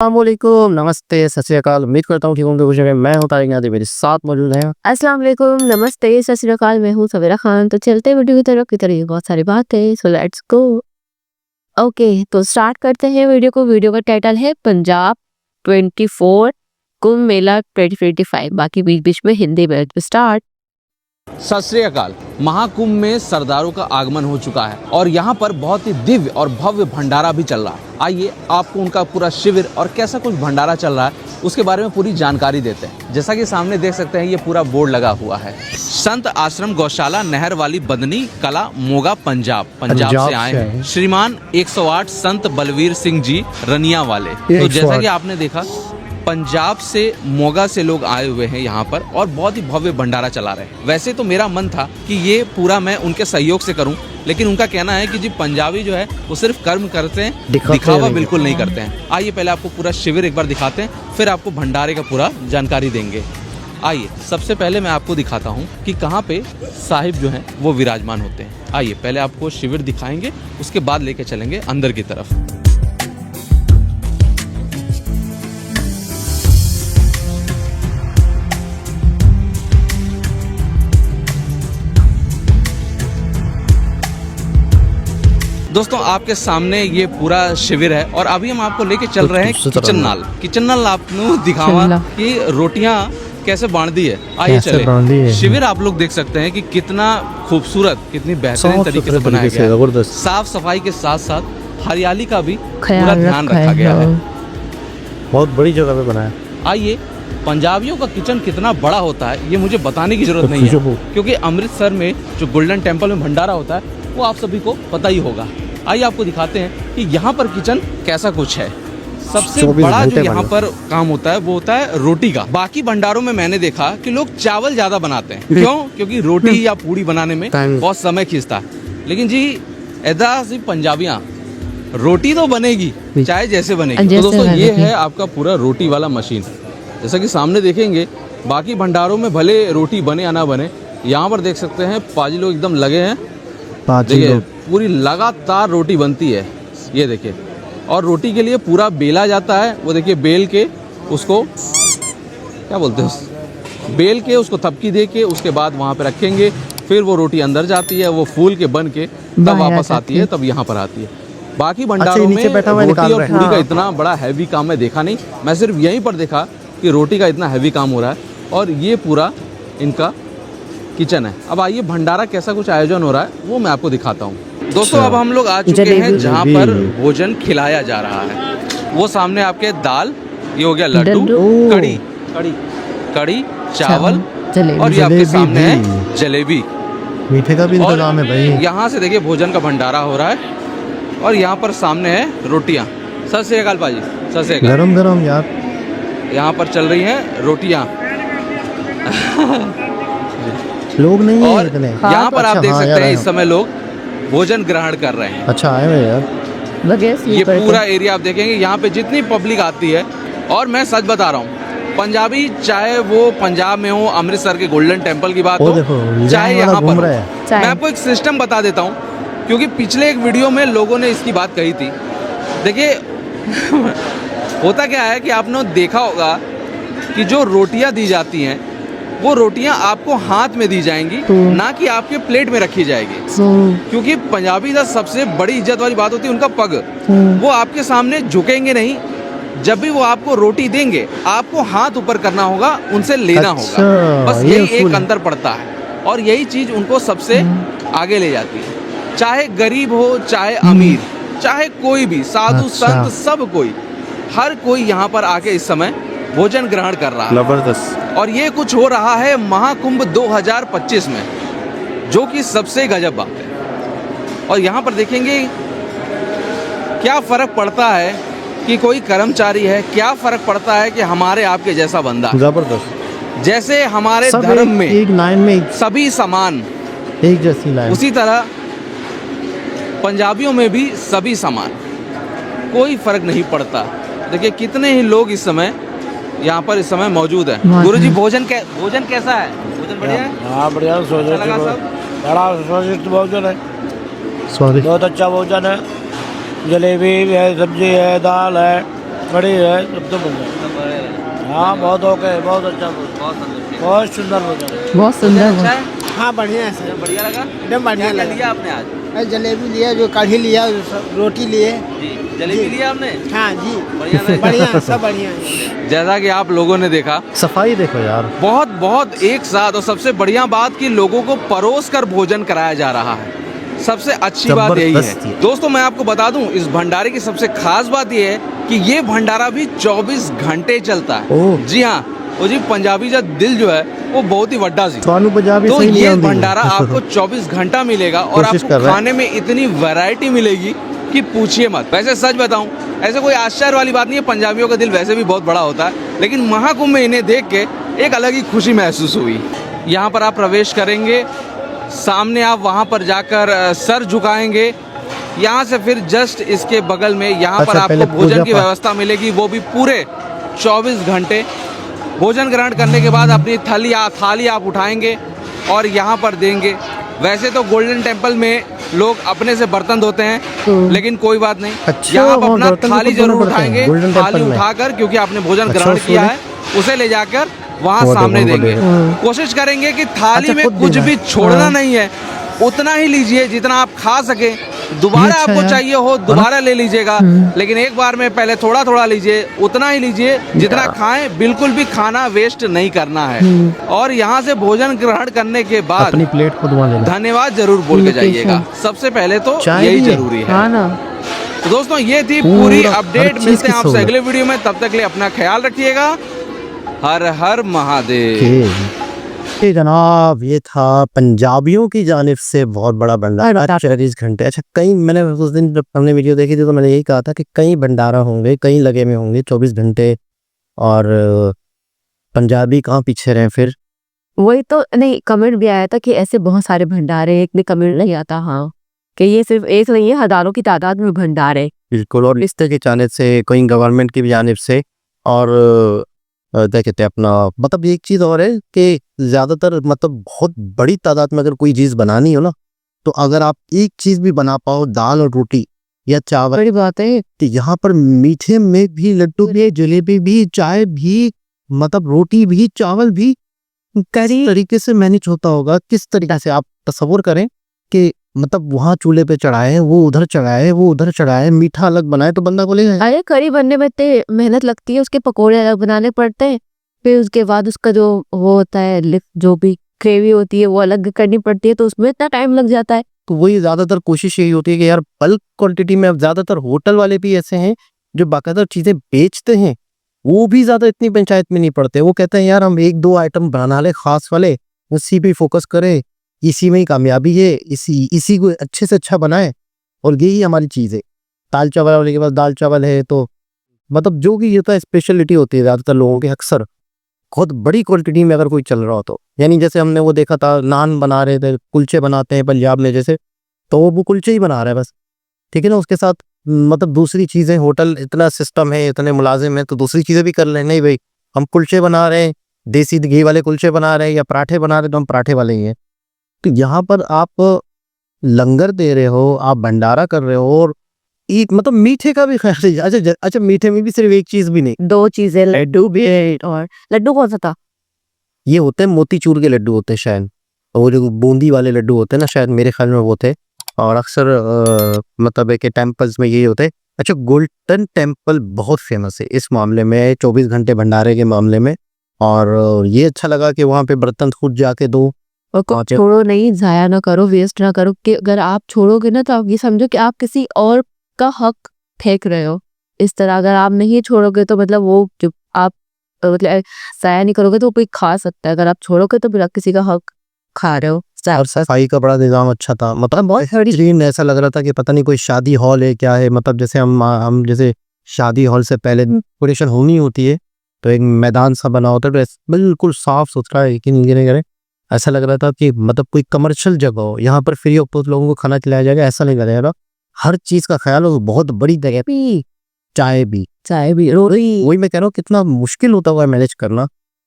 अस्सलामुअलैकुम, नमस्ते, सत श्री अकाल। उम्मीद करता हूँ ठीक होंगे, खुश होंगे। मैं हूँ तारिक नादिर, मेरे साथ मौजूद हैं। अस्सलाम वालेकुम, नमस्ते, सत श्री अकाल। मैं हूँ सवेरा खान। तो चलते हैं वीडियो की तरफ बहुत सारी बातें। So let's go. ओके, तो स्टार्ट करते हैं वीडियो को। वीडियो का टाइटल है पंजाब 24 कुंभ मेला 2025। बाकी बीच बीच में हिंदी में स्टार्ट। सत श्री अकाल। महाकुंभ में सरदारों का आगमन हो चुका है और यहाँ पर बहुत ही दिव्य और भव्य भंडारा भी चल रहा है। आइए आपको उनका पूरा शिविर और कैसा कुछ भंडारा चल रहा है उसके बारे में पूरी जानकारी देते हैं। जैसा कि सामने देख सकते हैं, ये पूरा बोर्ड लगा हुआ है। संत आश्रम गौशाला नहर वाली बदनी कला मोगा पंजाब से आए हैं श्रीमान 108 संत बलवीर सिंह जी रनिया वाले। तो जैसा कि आपने देखा, पंजाब से मोगा से लोग आए हुए हैं यहाँ पर और बहुत ही भव्य भंडारा चला रहे हैं। वैसे तो मेरा मन था कि ये पूरा मैं उनके सहयोग से करूं, लेकिन उनका कहना है कि जी पंजाबी जो है वो सिर्फ कर्म करते हैं, दिखावा बिल्कुल नहीं करते हैं। आइए पहले आपको पूरा शिविर एक बार दिखाते हैं, फिर आपको भंडारे का पूरा जानकारी देंगे। आइए सबसे पहले मैं आपको दिखाता हूँ कि कहाँ पे साहिब जो हैं वो विराजमान होते हैं। आइए पहले आपको शिविर दिखाएंगे, उसके बाद लेके चलेंगे अंदर की तरफ। दोस्तों आपके सामने ये पूरा शिविर है और अभी हम आपको लेके चल रहे हैं किचन नाल आपको दिखावा कि रोटियां कैसे बांध दी है। आइए चले। शिविर आप लोग देख सकते हैं कि कितना खूबसूरत, कितनी बेहतरीन तरीके से बनाया गया है। साफ सफाई के साथ साथ हरियाली का भी पूरा ध्यान रखा गया है। बहुत बड़ी जगह पे बनाया। आइए, पंजाबियों का किचन कितना बड़ा होता है ये मुझे बताने की जरूरत नहीं है, क्योंकि अमृतसर में जो गोल्डन टेम्पल में भंडारा होता है वो आप सभी को पता ही होगा। आइए आपको दिखाते हैं कि यहाँ पर किचन कैसा कुछ है। सबसे बड़ा जो यहाँ पर काम होता है वो होता है रोटी का। बाकी भंडारों में मैंने देखा कि लोग चावल ज्यादा बनाते हैं। क्यों? क्योंकि रोटी या पूड़ी बनाने में बहुत समय खींचता है। लेकिन जी ऐसा सिर्फ पंजाबियाँ, रोटी तो बनेगी चाहे जैसे बनेगी। तो दोस्तों ये है आपका पूरा रोटी वाला मशीन। जैसा कि सामने देखेंगे, बाकी भंडारों में भले रोटी बने या ना बने, यहाँ पर देख सकते हैं पाजी लोग एकदम लगे हैं। देखिए पूरी लगातार रोटी बनती है, ये देखिए। और रोटी के लिए पूरा बेला जाता है। वो देखिए बेल के उसको क्या बोलते हैं, बेल के उसको थपकी दे के उसके बाद वहाँ पे रखेंगे। फिर वो रोटी अंदर जाती है, वो फूल के बन के तब वापस आती है, तब यहाँ पर आती है। बाकी भंडारों में रोटी और पूरी का इतना बड़ा हैवी काम मैं देखा नहीं। मैं सिर्फ यहीं पर देखा कि रोटी का इतना हैवी काम हो रहा है और ये पूरा इनका किचन है। अब आइए भंडारा कैसा कुछ आयोजन हो रहा है वो मैं आपको दिखाता हूँ। दोस्तों अब हम लोग आ चुके हैं जहाँ पर भोजन खिलाया जा रहा है। वो सामने आपके दाल, ये हो गया लड्डू, कड़ी, चावल और ये आपके सामने है जलेबी। मीठे का भी इंतजाम है भाई। यहाँ से देखिए भोजन का भंडारा हो रहा है और यहाँ पर सामने है रोटियाँ। सत श्री अकाल पाजी, सत श्री अकाल। गरम गरम यार यहाँ पर चल रही हैं रोटियाँ। लोग नहीं और यहाँ पर आप देख सकते हैं इस समय लोग भोजन ग्रहण कर रहे हैं। अच्छा आए हुए यार। ये पूरा एरिया आप देखेंगे, यहाँ पे जितनी पब्लिक आती है, और मैं सच बता रहा हूँ, पंजाबी चाहे वो पंजाब में हो, अमृतसर के गोल्डन टेम्पल की बात हो, चाहे यहाँ पर मैं आपको एक सिस्टम बता देता हूँ, क्योंकि पिछले एक वीडियो में लोगों ने इसकी बात कही थी। देखिए होता क्या है कि आपने देखा होगा कि जो रोटियां दी जाती हैं वो रोटियां आपको हाथ में दी जाएंगी, ना कि आपके प्लेट में रखी जाएगी। क्योंकि पंजाबी का सबसे बड़ी इज्जत वाली बात होती है उनका पग। वो आपके सामने झुकेंगे नहीं। जब भी वो आपको रोटी देंगे आपको हाथ ऊपर करना होगा, उनसे लेना होगा। बस यही एक अंतर पड़ता है और यही चीज उनको सबसे आगे ले जाती है। चाहे गरीब हो, चाहे अमीर, चाहे कोई भी, साधु संत, सब कोई, हर कोई यहाँ पर आके इस समय भोजन ग्रहण कर रहा है। जबरदस्त। और ये कुछ हो रहा है महाकुंभ 2025 में, जो कि सबसे गजब बात है। और यहाँ पर देखेंगे क्या फर्क पड़ता है कि कोई कर्मचारी है, क्या फर्क पड़ता है कि हमारे आपके जैसा बंदा। जबरदस्त। जैसे हमारे धर्म में एक लाइन में सभी समान, एक जैसी लाइन, उसी तरह पंजाबियों में भी सभी समान, कोई फर्क नहीं पड़ता। देखिए कितने ही लोग इस समय यहाँ पर इस समय मौजूद है। गुरुजी भोजन कैसा है? भोजन बढ़िया है? हाँ बढ़िया, स्वादिष्ट भोजन है, बहुत अच्छा भोजन है। जलेबी है, सब्जी है, दाल है, बड़ी है सब तो बढ़िया। हाँ बहुत ओके, बहुत अच्छा, बहुत सुंदर भोजन है। बहुत सुंदर है। हाँ बढ़िया है सर, बढ़िया लगा। एकदम बढ़िया लगा। लिया आपने आज? जलेबी लिया, जो कढ़ी लिया, रोटी लिए। जी, जलेबी लिया आपने? हाँ जी, बढ़िया लगा। बढ़िया, सब बढ़िया है। जैसा कि आप लोगों ने देखा, सफाई देखो यार, बहुत बहुत एक साथ, और सबसे बढ़िया बात कि लोगों को परोस कर भोजन कराया जा रहा है। सबसे अच्छी बात यही जबरदस्त है। है। दोस्तों मैं आपको बता दूं, इस भंडारे की सबसे खास बात यह है कि ये भंडारा भी 24 घंटे चलता है। ओह। जी हाँ, और जी पंजाबी का दिल जो है वो बहुत ही वड्डा सी। स्वानु पंजाबी तो सही नहीं ये आती है। भंडारा आपको 24 घंटा मिलेगा और कोशिश आपको कर रहा है। खाने में इतनी वैरायटी मिलेगी कि पूछिए मत। वैसे सच बताऊं, ऐसे कोई आश्चर्य वाली बात नहीं है, पंजाबियों का दिल वैसे भी बहुत बड़ा होता है, लेकिन महाकुंभ में इन्हें देख के एक अलग ही खुशी महसूस हुई। यहाँ पर आप प्रवेश करेंगे, सामने आप वहाँ पर जाकर सर झुकाएंगे। यहाँ से फिर जस्ट इसके बगल में यहाँ पर अच्छा, आपको पहले भोजन पूजा की पाठ। व्यवस्था मिलेगी, वो भी पूरे 24 घंटे। भोजन ग्रहण करने के बाद अपनी थाली आप उठाएंगे और यहाँ पर देंगे। वैसे तो गोल्डन टेम्पल में लोग अपने से बर्तन धोते हैं, लेकिन कोई बात नहीं, अच्छा, यहाँ आप वहाँ अपना बर्तन भी थाली खुद धोने जरूर पड़ते हैं, उठाएंगे। गोल्डन थाली टेम्पल में। उठाकर, क्योंकि आपने भोजन अच्छा, ग्रहण किया उसमें? है, उसे ले जाकर वहाँ वो सामने देखो, वो देंगे। देखो। कोशिश करेंगे कि थाली अच्छा, में खुद कुछ देना भी है। छोड़ना हाँ। नहीं है, उतना ही लीजिए जितना आप खा सके। दोबारा अच्छा आपको यार। चाहिए हो दोबारा ले लीजिएगा, लेकिन एक बार में पहले थोड़ा थोड़ा लीजिए, उतना ही लीजिए जितना खाएं। बिल्कुल भी खाना वेस्ट नहीं करना है। और यहाँ से भोजन ग्रहण करने के बाद अपनी प्लेट खुद वहाँ लेना। धन्यवाद जरूर बोल के लोकेशन। जाइएगा। सबसे पहले तो चाय यही भी है? जरूरी है। हाँ ना। तो दोस्तों ये थी पूरा पूरी हर अपडेट। चीज़ मिलते की हैं आपसे सहूलत। अगले वीडियो में, तब तक के लिए अपना ख्याल रखिएगा। हर हर महादेव। ये जनाब, ये था पंजाबियों की जानिब से बहुत बड़ा भंडारा 24 घंटे। अच्छा, कई मैंने उस दिन जब हमने वीडियो देखी थी तो मैंने यही कहा था कि कई भंडारा होंगे, कई लगे में होंगे 24 घंटे, और पंजाबी कहाँ पीछे रहे फिर। वही तो नहीं, कमेंट भी आया था कि ऐसे बहुत सारे भंडारे, एक ने कमेंट नहीं आता हाँ कि ये सिर्फ एक नहीं है, हजारों की तादाद में भंडारे। बिल्कुल, और इस तरह की जानिब से, कई गवर्नमेंट की भी जानिब से, और क्या कहते हैं अपना, मतलब एक चीज़ और है कि ज़्यादातर मतलब बहुत बड़ी तादाद में अगर कोई चीज़ बनानी हो ना, तो अगर आप एक चीज़ भी बना पाओ, दाल और रोटी या चावल, बड़ी बात है। तो यहाँ पर मीठे में भी लड्डू भी, जलेबी भी, चाय भी, मतलब रोटी भी, चावल भी, किस तरीके से मैनेज होता होगा, किस तरीके से आप तस्वीर करें कि मतलब वहाँ चूल्हे पे चढ़ाए, वो उधर चढ़ाए, वो उधर चढ़ाए, मीठा अलग बनाए, तो बंदा बोलेगा अरे करी बनने में इतनी मेहनत लगती है, उसके पकोड़े अलग बनाने पड़ते हैं, फिर उसके बाद उसका जो वो होता है लिफ्ट, जो भी ग्रेवी होती है वो अलग करनी पड़ती है, तो उसमें इतना टाइम लग जाता है। तो वही ज़्यादातर कोशिश यही होती है कि यार बल्क क्वांटिटी में। अब ज़्यादातर होटल वाले भी ऐसे हैं जो बाकायदा चीज़ें बेचते हैं, वो भी ज़्यादा इतनी पंचायत में नहीं पड़ते। वो कहते हैं यार हम एक दो आइटम बना ले खास वाले, उसी पे फोकस करें, इसी में ही कामयाबी है, इसी को अच्छे से अच्छा बनाए, और यही हमारी चीज़ है। दाल चावल वाले के पास दाल चावल है, तो मतलब जो भी होता है स्पेशलिटी होती है ज़्यादातर लोगों के, अक्सर बहुत बड़ी क्वांटिटी में अगर कोई चल रहा हो तो। यानी जैसे हमने वो देखा था, नान बना रहे थे, कुलचे बनाते हैं पंजाब में जैसे, तो वो कुलचे ही बना रहा है बस, ठीक है ना। उसके साथ मतलब दूसरी चीज़ें, होटल इतना सिस्टम है, इतने मुलाजिम हैं, तो दूसरी चीज़ें भी कर लें। नहीं भाई, हम कुलचे बना रहे हैं, देसी घी वाले कुलचे बना रहे हैं, या पराठे बना रहे हैं, तो हम पराठे वाले ही हैं। तो यहाँ पर आप लंगर दे रहे हो, आप भंडारा कर रहे हो, और एक मतलब मीठे का भी ख्याल। अच्छा, मीठे में भी सिर्फ एक चीज़ भी नहीं, 2 चीजें, लड्डू भी है, और लड्डू कौन सा था? ये होते हैं मोतीचूर के लड्डू होते हैं शायद, और जो बूंदी वाले लड्डू होते हैं ना, शायद मेरे ख्याल में वो थे। और अक्सर मतलब एक टेम्पल्स में ये होते हैं। अच्छा, गोल्डन टेम्पल बहुत फेमस है इस मामले में, 24 घंटे भंडारे के मामले में। और ये अच्छा लगा कि वहाँ पे बर्तन खुद जाके दो, और छोड़ो नहीं, जाया ना करो, वेस्ट ना करो, कि अगर आप छोड़ोगे ना तो आप ये समझो कि आप किसी और का हक फेंक रहे हो। इस तरह अगर आप नहीं छोड़ोगे तो मतलब वो जो आप मतलब जाया नहीं करोगे तो कोई खा सकता है, अगर आप छोड़ोगे तो फिर आप किसी का हक खा रहे हो। और सफाई का बड़ा निज़ाम अच्छा था, मतलब बहुत बेहतरीन। ऐसा लग रहा था कि पता नहीं कोई शादी हॉल है क्या है, मतलब जैसे हम जैसे शादी हॉल से पहले डेकोरेशन होनी होती है तो एक मैदान सा बना होता है, तो बिल्कुल साफ सुथरा है, यकीन नहीं करें। ऐसा लग रहा था कि मतलब कोई कमर्शियल जगह हो, यहाँ पर फ्री ऑफ कॉस्ट लोगों को खाना खिलाया जाएगा, ऐसा नहीं करेगा। हर चीज़ का ख्याल हो, बहुत बड़ी जगह भी, चाय भी रोटी, वही मैं कह रहा हूँ कितना मुश्किल होता हुआ मैनेज करना।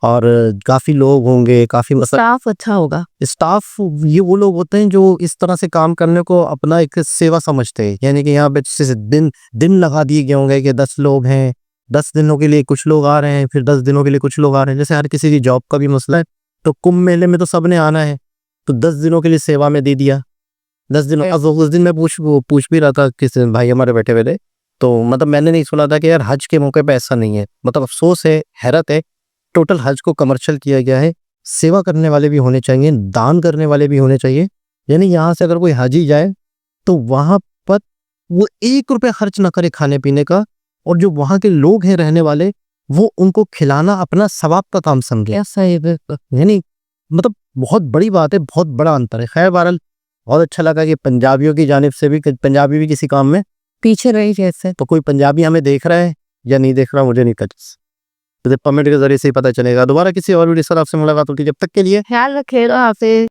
और काफ़ी लोग होंगे, काफ़ी स्टाफ अच्छा होगा। स्टाफ ये वो लोग होते हैं जो इस तरह से काम करने को अपना एक सेवा समझते हैं, यानी कि यहाँ पे दिन लगा दिए गए होंगे कि 10 लोग हैं, 10 दिनों के लिए कुछ लोग आ रहे हैं, फिर 10 दिनों के लिए कुछ लोग आ रहे हैं। जैसे हर किसी की जॉब का भी मसला है, तो कुंभ मेले में तो सबने आना है, तो 10 दिनों के लिए सेवा में दे दिया। 10 दिनों, अब उस दिन मैं पूछ भी रहा था, किसी भाई हमारे बैठे हुए थे, तो मतलब मैंने नहीं सुना था कि यार हज के मौके पे ऐसा नहीं है। मतलब अफसोस है, हैरत है, टोटल हज को कमर्शियल किया गया है। सेवा करने वाले भी होने चाहिए, दान करने वाले भी होने चाहिए। यानी यहाँ से अगर कोई हाजी जाए तो वहां पर वो 1 रुपया खर्च ना करे खाने पीने का, और जो वहां के लोग हैं रहने वाले, वो उनको खिलाना अपना सवाब का काम समझे। यानी मतलब बहुत बड़ी बात है, बहुत बड़ा अंतर है। खैर बहरहाल बहुत अच्छा लगा कि पंजाबियों की जानिब से भी, पंजाबी भी किसी काम में पीछे रही जैसे। तो कोई पंजाबी हमें देख रहा है या नहीं देख रहा मुझे नहीं पता, कमेंट के जरिए से ही पता चलेगा। दोबारा किसी और वीडियो से आपसे मुलाकात होती है, जब तक के लिए ख्याल रखेगा। हाफिज।